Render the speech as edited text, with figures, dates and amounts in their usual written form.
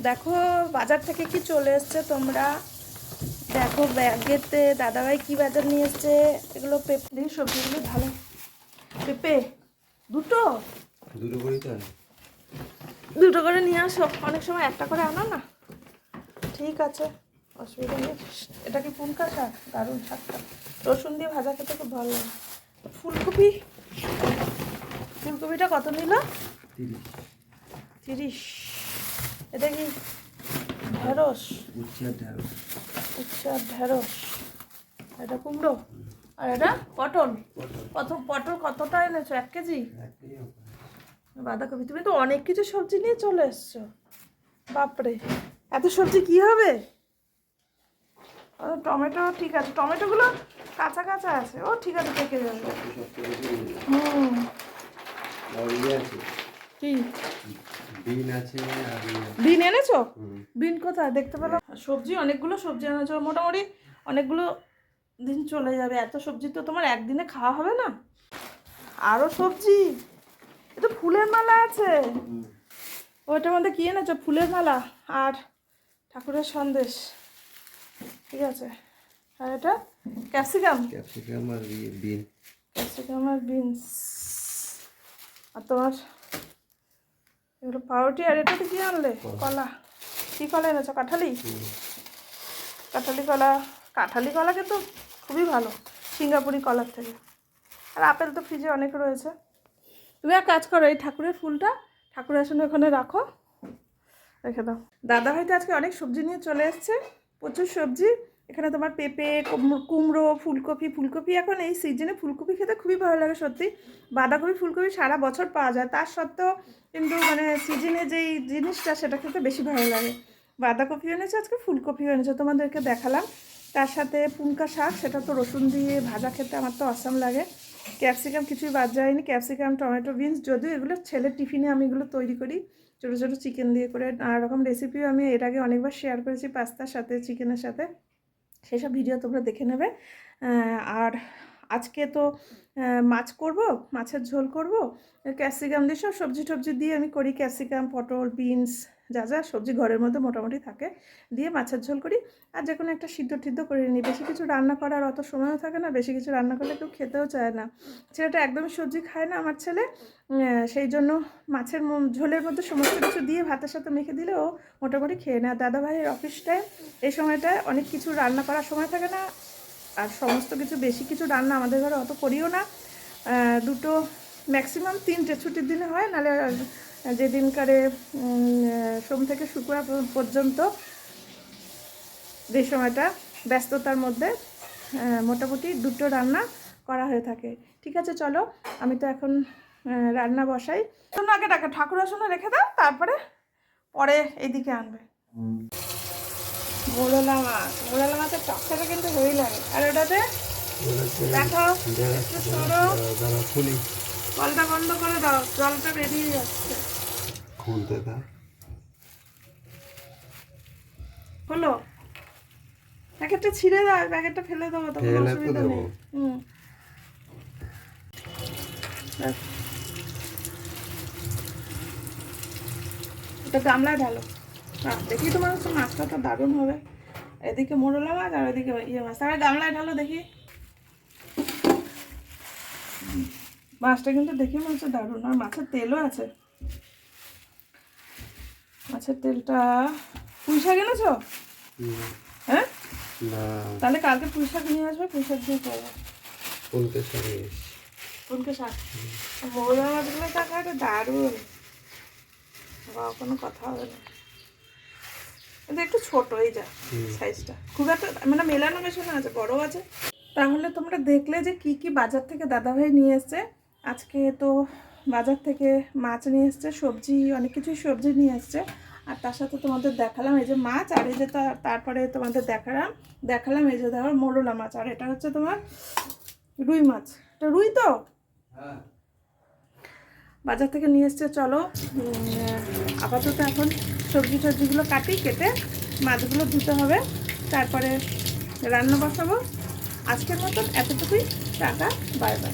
দেখো বাজার থেকে কি চলে এসছে তোমরা দেখো ব্যাগেতে দাদাভাই কি বাজার নিয়ে এসছে। এগুলো পেঁপে সবজিগুলো ভালো। পেঁপে দুটো করেই তো আনো। দুটো করে নিয়ে আসো, অনেক সময় একটা করে আনো না। ঠিক আছে, অসুবিধা নেই। এটা কি পুনকা শাক? দারুণ শাকটা, রসুন দিয়ে ভাজা খেতে খুব ভালো লাগে। ফুলকপি, ফুলকপিটা কত নিল? 30। এটা কি ঢেঁড়স? উচ্ছা ঢেঁড়স। এটা কুমড়ো, আর এটা পটল। পটল কতটা এনেছো? 1 কেজি? বাঁধাকপি। তুমি তো অনেক কিছু সবজি নিয়ে চলে এসছো, বাপরে এত সবজি কি হবে? টমেটো ঠিক আছে, টমেটোগুলো কাঁচা কাঁচা আছে। ও ঠিক আছে, পেকে যাবে। কি বিন আছে? বিন এনেছো? বিন কোথায় দেখতে পেলাম? সবজি অনেকগুলো সবজি এনেছো, মোটামুটি অনেকগুলো দিন চলে যাবে। এত সবজি তো তোমার একদিনে খাওয়া হবে না। আরো সবজি, এ তো ফুলের মালা আছে। ওইটার মধ্যে কি এনেছো? ফুলের মালা আর ঠাকুরের সন্দেশ। ঠিক আছে। আর এটা ক্যাপসিকাম আর বিন। ক্যাপসিকাম আর বিনস। আর তোমার এগুলো পাউরুটি। আর এটাতে কি আনলে? কলা। কি কলা এনেছো? কাঁঠালি। কাঁঠালি কলা। কাঁঠালি কলা কিন্তু খুবই ভালো সিঙ্গাপুরি কলার থেকে। আর আপেল তো ফ্রিজে অনেক রয়েছে। তুমি এক কাজ করো, এই ঠাকুরের ফুলটা ঠাকুরের আসলে ওখানে রাখো, রেখে দাও। দাদা হয়তো আজকে অনেক সবজি নিয়ে চলে এসছে, প্রচুর সবজি। এখানে তোমার পেঁপে, কুমড়ো, ফুলকপি এখন এই সিজনে ফুলকপি খেতে খুবই ভালো লাগে সত্যি। বাঁধাকপি ফুলকপি সারা বছর পাওয়া যায়, তার সত্ত্বেও কিন্তু মানে সিজনে যেই জিনিসটা সেটা খেতে বেশি ভালো লাগে। বাঁধাকপি এনেছে আজকে, ফুলকপিও এনেছে, তোমাদেরকে দেখালাম। তার সাথে পুনকা শাক, সেটা তো রসুন দিয়ে ভাজা খেতে আমার তো অসাম লাগে। ক্যাপসিকাম কিছুই বাদ যায়নি, ক্যাপসিকাম, টমেটো, বিনস। যদিও এগুলো ছেলের টিফিনে আমি এগুলো তৈরি করি, ছোটো ছোটো চিকেন দিয়ে করে। নানা রকম রেসিপিও আমি এর আগে অনেকবার শেয়ার করেছি, পাস্তার সাথে, চিকেনের সাথে। সেসব ভিডিও তোমরা দেখে নেবে। আর আজকে তো মাছ করব, মাছের ঝোল করব। ক্যাপসিকাম দিয়ে সব সবজি টবজি দিয়ে আমি করি। ক্যাপসিকাম, পটল, বিনস, যা যা সবজি ঘরের মধ্যে মোটামুটি থাকে দিয়ে মাছের ঝোল করি। আর যে কোনো একটা সিদ্ধ টিদ্ধ করে নিই। বেশি কিছু রান্না করার অত সময়ও থাকে না, বেশি কিছু রান্না করলে কেউ খেতেও চায় না। ছেলেটা একদমই সবজি খায় না আমার ছেলে, সেই জন্য মাছের ঝোলের মধ্যে সমস্ত কিছু দিয়ে ভাতের সাথে মেখে দিলে ও মোটামুটি খেয়ে নেয়। দাদাভাইয়ের অফিস টাইম, এই সময়টায় অনেক কিছু রান্না করার সময় থাকে না। আর সমস্ত কিছু বেশি কিছু রান্না আমাদের ঘরে অত করিও না। দুটো ম্যাক্সিমাম 3টে ছুটির দিনে হয়, নাহলে যেদিনকারে সোম থেকে শুক্রবার পর্যন্ত যে সময়টা ব্যস্ততার মধ্যে মোটামুটি 2টো রান্না করা হয়ে থাকে। ঠিক আছে, চলো আমি তো এখন রান্না বসাই। শোনো, আগে ডাকে ঠাকুর আসনে রেখে দাও, তারপরে পরে এইদিকে আনবে। মোরলা মাছের টকটাটা কিন্তু হয়েই লাগে। আর ওটাতে দেখো একটু সরো, কলটা বন্ধ করে দাও, জলটা বেরিয়ে যাচ্ছে। খুলতে দাও। হলো, প্যাকেটটা ছিঁড়ে দাও, প্যাকেটটা ফেলে দেবো, তখন অসুবিধা নেই। এটা গামলায় ঢালো। দেখি তোমার হচ্ছে মাছটা তো দারুণ হবে। এদিকে মোরলা মাছ আর ওইদিকে ইয়ে মাছ, তাহলে গামলায় ঢালো দেখি। মাছটা কিন্তু দেখি মনে হচ্ছে দারুণ। আর মাছের তেলও আছে। মাছের তেলটা পুঁই শাক এনেছো? হ্যাঁ, তাহলে কালকে পুঁই শাক নিয়ে আসবে, পুঁই শাক দিয়ে করবো। পুনকে শাক, মোরলা মাছগুলো টাকাটা দারুণ, বাবা কোনো কথা হবে না। কিন্তু একটু ছোট, এই যা সাইজটা, খুব একটা মানে মেলানো মেশানো আছে, বড় আছে। তাহলে তোমরা দেখলে যে কি কি বাজার থেকে দাদাভাই নিয়ে এসছে। আজকে তো বাজার থেকে মাছ নিয়ে এসছে, সবজি, অনেক কিছুই সবজি নিয়ে এসছে। আর তার সাথে তোমাদের দেখালাম এই যে মাছ, আর এই যে তারপরে তোমাদের দেখালাম এই যে ধরো মোরলা মাছ। আর এটা হচ্ছে তোমার রুই মাছ। এটা রুই তো বাজার থেকে নিয়ে এসছে। চলো আপাতত এখন সবজিগুলো কেটে মাছগুলো ধুতে হবে, তারপরে রান্না বসাবো। আজকের মতন এতটুকুই, টাটা, বাই বাই।